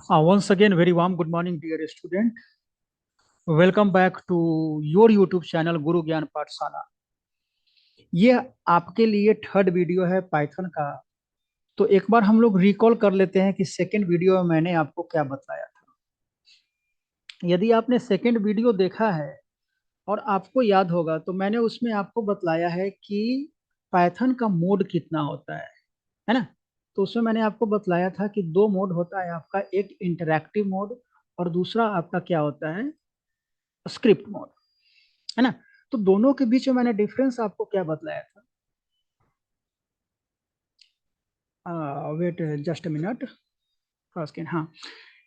Once again, very warm good morning, dear student. Welcome back to your YouTube channel Guru Gyan Pathshala. ये आपके लिए third video है Python का। तो एक बार हम लोग रिकॉल कर लेते हैं कि सेकंड वीडियो में मैंने आपको क्या बताया था। यदि आपने सेकंड वीडियो देखा है और आपको याद होगा तो मैंने उसमें आपको बतलाया है कि पाइथन का मोड कितना होता है ना। तो उसमें मैंने आपको बतलाया था कि दो मोड होता है आपका, एक इंटरैक्टिव मोड और दूसरा आपका क्या होता है, स्क्रिप्ट मोड, है ना। तो दोनों के बीच में मैंने डिफरेंस आपको क्या बतलाया था, वेट जस्ट मिनट फर्स्ट। हाँ,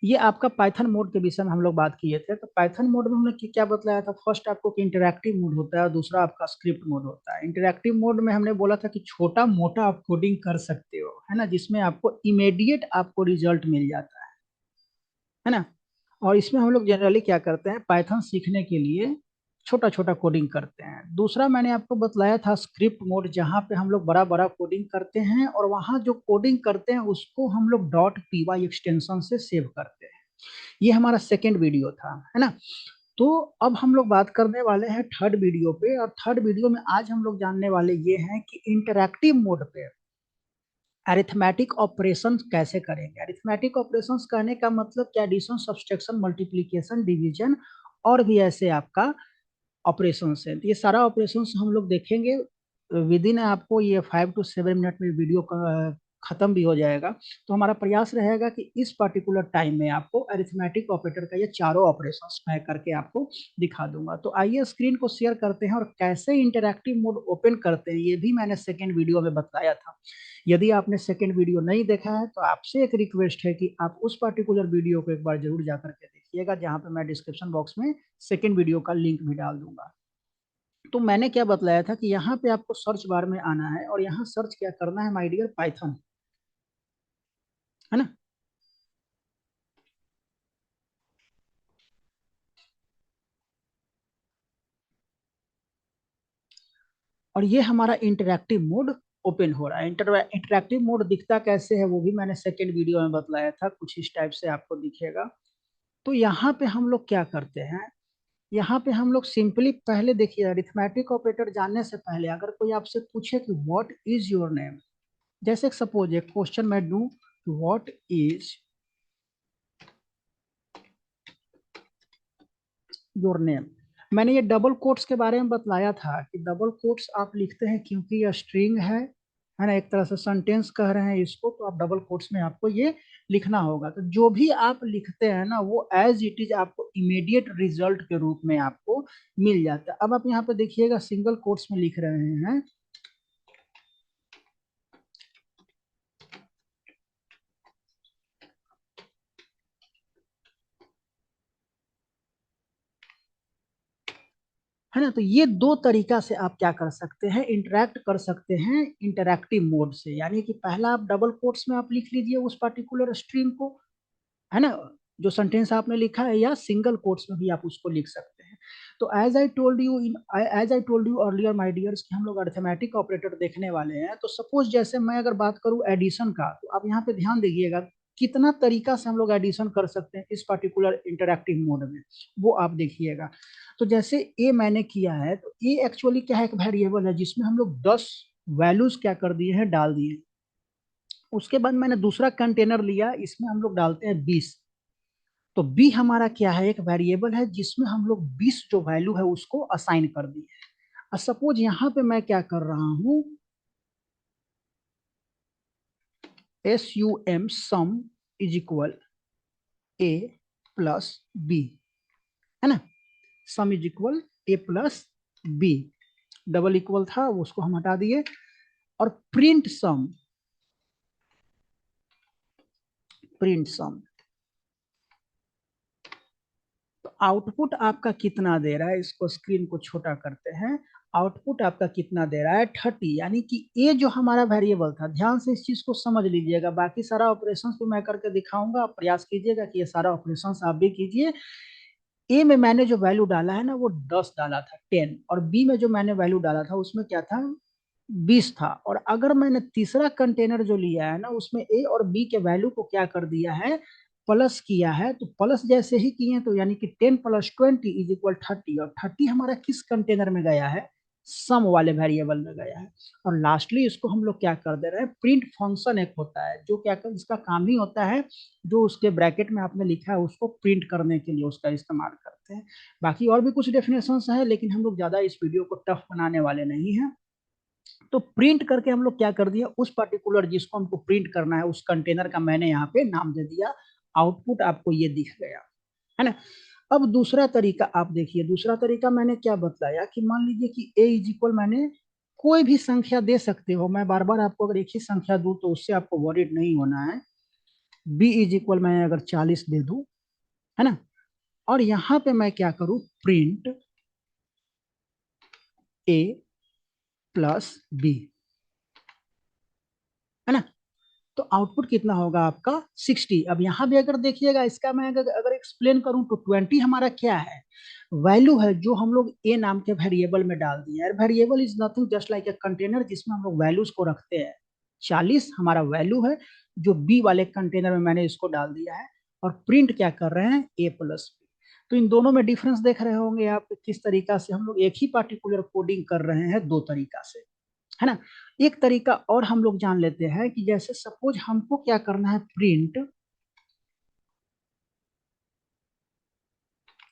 ये आपका पाइथन मोड के विषय में हम लोग बात किए थे। तो पाइथन मोड में हमने क्या बतलाया था, फर्स्ट आपको कि इंटरैक्टिव मोड होता है और दूसरा आपका स्क्रिप्ट मोड होता है। इंटरैक्टिव मोड में हमने बोला था कि छोटा मोटा आप कोडिंग कर सकते हो, है ना, जिसमें आपको इमीडिएट आपको रिजल्ट मिल जाता है ना। और इसमें हम लोग जनरली क्या करते हैं, पाइथन सीखने के लिए छोटा छोटा कोडिंग करते हैं। दूसरा मैंने आपको बतलाया था स्क्रिप्ट मोड, जहाँ पे हम लोग बड़ा बड़ा कोडिंग करते हैं और वहाँ जो कोडिंग करते हैं उसको हम लोग डॉट पी वाई एक्सटेंशन से सेव करते हैं। ये हमारा सेकेंड वीडियो था, है ना। तो अब हम लोग बात करने वाले हैं थर्ड वीडियो पे, और थर्ड वीडियो में आज हम लोग जानने वाले ये हैं कि इंटरैक्टिव मोड पे अरिथमेटिक ऑपरेशन कैसे करेंगे। अरिथमेटिक ऑपरेशंस कहने का मतलब क्या, एडिशन सब्सट्रैक्शन मल्टीप्लिकेशन डिवीजन और भी ऐसे आपका ऑपरेशंस है। तो ये सारा ऑपरेशंस हम लोग देखेंगे विद इन, आपको ये 5 to 7 मिनट में वीडियो खत्म भी हो जाएगा। तो हमारा प्रयास रहेगा कि इस पर्टिकुलर टाइम में आपको अरिथमेटिक ऑपरेटर का ये चारों ऑपरेशंस मैं करके आपको दिखा दूंगा। तो आइए स्क्रीन को शेयर करते हैं और कैसे इंटरैक्टिव मोड ओपन करते हैं ये भी मैंने सेकेंड वीडियो में बताया था। यदि आपने सेकेंड वीडियो नहीं देखा है तो आपसे एक रिक्वेस्ट है कि आप उस पर्टिकुलर वीडियो को एक बार जरूर जा करके देखिएगा, जहाँ पे मैं डिस्क्रिप्शन बॉक्स में सेकेंड वीडियो का लिंक भी डाल दूंगा। तो मैंने क्या बतलाया था कि यहाँ पे आपको सर्च बार में आना है और यहाँ सर्च क्या करना है, माय डियर पाइथन, है ना। और ये हमारा इंटरैक्टिव मोड ओपन हो रहा है। इंटरैक्टिव मोड दिखता कैसे है वो भी मैंने सेकेंड वीडियो में बतलाया था, कुछ इस टाइप से आपको दिखेगा। तो यहाँ पे हम लोग क्या करते हैं, यहाँ पे हम लोग सिंपली पहले देखिए, अरिथमेटिक ऑपरेटर जानने से पहले अगर कोई आपसे पूछे कि व्हाट इज योर नेम, जैसे सपोज एक क्वेश्चन मैं दूं, व्हाट इज योर नेम। मैंने ये डबल कोट्स के बारे में बतलाया था कि डबल कोट्स आप लिखते हैं क्योंकि यह स्ट्रिंग है ना, एक तरह से सेंटेंस कह रहे हैं इसको, तो आप डबल कोट्स में आपको ये लिखना होगा। तो जो भी आप लिखते हैं ना वो एज इट इज आपको इमीडिएट रिजल्ट के रूप में आपको मिल जाता है। अब आप यहाँ पे देखिएगा सिंगल कोट्स में लिख रहे हैं, है ना। तो ये दो तरीका से आप क्या कर सकते हैं, इंटरेक्ट कर सकते हैं इंटरैक्टिव मोड से। यानी कि पहला आप डबल कोट्स में आप लिख लीजिए उस पर्टिकुलर स्ट्रिंग को, है ना, जो सेंटेंस आपने लिखा है, या सिंगल कोट्स में भी आप उसको लिख सकते हैं। तो as I told you earlier my dears कि हम लोग अरिथमेटिक ऑपरेटर देखने वाले हैं। तो सपोज जैसे मैं अगर बात करूं एडिशन का, तो आप यहाँ पे ध्यान दीजिएगा कितना तरीका से हम लोग एडिशन कर सकते हैं इस पर्टिकुलर इंटरैक्टिव मोड में, वो आप देखिएगा। तो जैसे ए मैंने किया है, तो ए एक्चुअली क्या है, एक वेरिएबल है जिसमें हम लोग 10 वैल्यूज क्या कर दिए हैं, डाल दिए। उसके बाद मैंने दूसरा कंटेनर लिया, इसमें हम लोग डालते हैं 20। तो बी हमारा क्या है, एक वेरिएबल है जिसमें हम लोग 20 जो वैल्यू है उसको असाइन कर दिए। और सपोज यहाँ पे मैं क्या कर रहा हूँ, sum is equal A plus B, है ना। Sum is equal A plus B, double equal था उसको हम हटा दिए। और प्रिंट सम, तो आउटपुट आपका कितना दे रहा है, इसको स्क्रीन को छोटा करते हैं। आउटपुट आपका कितना दे रहा है, 30। यानी कि ए जो हमारा वेरिएबल था, ध्यान से इस चीज को समझ लीजिएगा, बाकी सारा ऑपरेशन तो मैं करके दिखाऊंगा, आप प्रयास कीजिएगा कि ये सारा ऑपरेशन आप भी कीजिए। ए में मैंने जो वैल्यू डाला है ना वो 10 डाला था, 10, और बी में जो मैंने वैल्यू डाला था उसमें क्या था, 20 था। और अगर मैंने तीसरा कंटेनर जो लिया है ना उसमें ए और बी के वैल्यू को क्या कर दिया है, प्लस किया है, तो प्लस जैसे ही किए तो यानी कि 10 + 20 = 30, और 30 हमारा किस कंटेनर में गया है, सम वाले वेरिएबल में गया है। और लास्टली इसको हम लोग क्या कर दे रहे हैं, प्रिंट फंक्शन एक होता है जो क्या कर, इसका काम ही होता है जो उसके ब्रैकेट में आपने लिखा है उसको प्रिंट करने के लिए उसका इस्तेमाल करते हैं। बाकी और भी कुछ डेफिनेशंस है, लेकिन हम लोग ज्यादा इस वीडियो को टफ बनाने वाले नहीं है। तो प्रिंट करके हम लोग क्या कर दिया, उस पर्टिकुलर जिसको हमको प्रिंट करना है उस कंटेनर का मैंने यहाँ पे नाम दे दिया, आउटपुट आपको ये दिख गया, है ना। अब दूसरा तरीका आप देखिए, दूसरा तरीका मैंने क्या बतलाया कि मान लीजिए कि a इज इक्वल, मैंने कोई भी संख्या दे सकते हो, मैं बार बार आपको अगर एक ही संख्या दूं तो उससे आपको वरीड नहीं होना है। b इज इक्वल मैं अगर 40 दे दूं, है ना, और यहां पे मैं क्या करूं, प्रिंट a + b, है ना, तो आउटपुट कितना होगा आपका 60। अब यहाँ भी अगर देखिएगा, इसका मैं अगर एक्सप्लेन करूं तो 20 हमारा क्या है, वैल्यू है जो हम लोग ए नाम के वेरिएबल में डाल दिए हैं। Variable is nothing just like a container जिसमें हम लोग वैल्यूज को रखते हैं। 40 हमारा वैल्यू है जो बी वाले कंटेनर में मैंने इसको डाल दिया है, और प्रिंट क्या कर रहे हैं, a + b। तो इन दोनों में डिफरेंस देख रहे होंगे आप, किस तरीका से हम लोग एक ही पार्टिकुलर कोडिंग कर रहे हैं दो तरीका से, है ना। एक तरीका और हम लोग जान लेते हैं कि जैसे सपोज हमको क्या करना है, प्रिंट,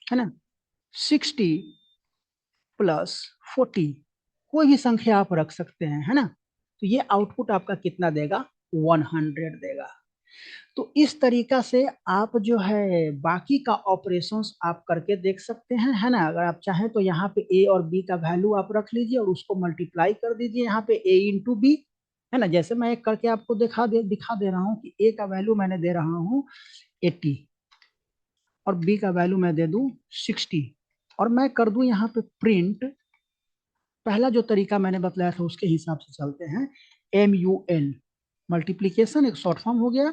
है ना, 60 + 40, कोई भी संख्या आप रख सकते हैं, है ना, तो ये आउटपुट आपका कितना देगा, 100 देगा। तो इस तरीका से आप जो है बाकी का ऑपरेशंस आप करके देख सकते हैं, है ना। अगर आप चाहें तो यहाँ पे a और b का वैल्यू आप रख लीजिए और उसको मल्टीप्लाई कर दीजिए यहाँ पे a × b, है ना। जैसे मैं एक करके आपको दिखा दे रहा हूँ कि a का वैल्यू मैंने दे रहा हूँ 80 और b का वैल्यू मैं दे दूं 60, और मैं कर दूं यहाँ पे प्रिंट, पहला जो तरीका मैंने बतलाया था उसके हिसाब से चलते हैं, MUL, मल्टीप्लीकेशन एक शॉर्ट फॉर्म हो गया,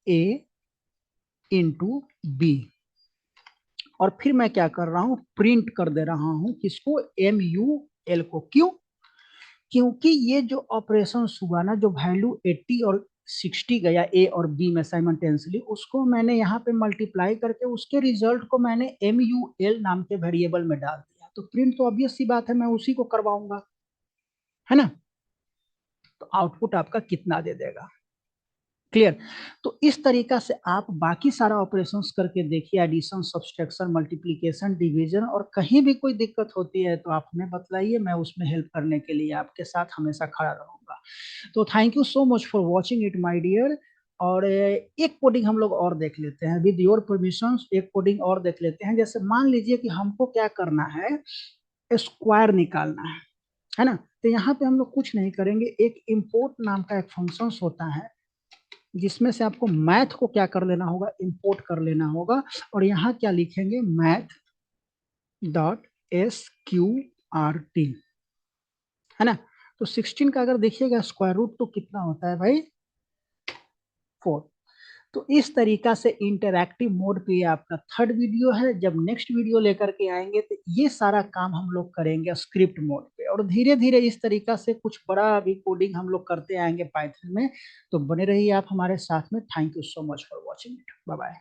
a × b, और फिर मैं क्या कर रहा हूं, प्रिंट कर दे रहा हूं किसको, MUL को। क्यों, क्योंकि ये जो ऑपरेशन हुआ ना, जो वैल्यू 80 और 60 गया ए और बी में साइमल्टेनियसली, उसको मैंने यहाँ पे मल्टीप्लाई करके उसके रिजल्ट को मैंने MUL नाम के वेरिएबल में डाल दिया, तो प्रिंट तो ऑब्वियस सी बात है मैं उसी को करवाऊंगा, है ना। तो आउटपुट आपका कितना दे देगा, क्लियर। तो इस तरीका से आप बाकी सारा ऑपरेशंस करके देखिए, एडिशन, सब्सट्रैक्शन, मल्टीप्लिकेशन, डिवीजन, और कहीं भी कोई दिक्कत होती है तो आप हमें बतलाइए, मैं उसमें हेल्प करने के लिए आपके साथ हमेशा खड़ा रहूंगा। तो thank you so much for watching it my dear. और एक कोडिंग हम लोग और देख लेते हैं, विद योर परमिशन एक कोडिंग और देख लेते हैं। जैसे मान लीजिए कि हमको क्या करना है, स्क्वायर निकालना है ना। तो यहाँ पे हम लोग कुछ नहीं करेंगे, एक इम्पोर्ट नाम का एक फंक्शन होता है जिसमें से आपको मैथ को क्या कर लेना होगा, इंपोर्ट कर लेना होगा, और यहाँ क्या लिखेंगे, math.sqrt, है ना। तो 16 का अगर देखिएगा स्क्वायर रूट तो कितना होता है भाई, 4। तो इस तरीका से इंटरैक्टिव मोड पे आपका थर्ड वीडियो है। जब नेक्स्ट वीडियो लेकर के आएंगे तो ये सारा काम हम लोग करेंगे स्क्रिप्ट मोड पे, और धीरे धीरे इस तरीका से कुछ बड़ा भी कोडिंग हम लोग करते आएंगे पाइथन में। तो बने रहिए आप हमारे साथ में। Thank you so much for watching it, bye bye.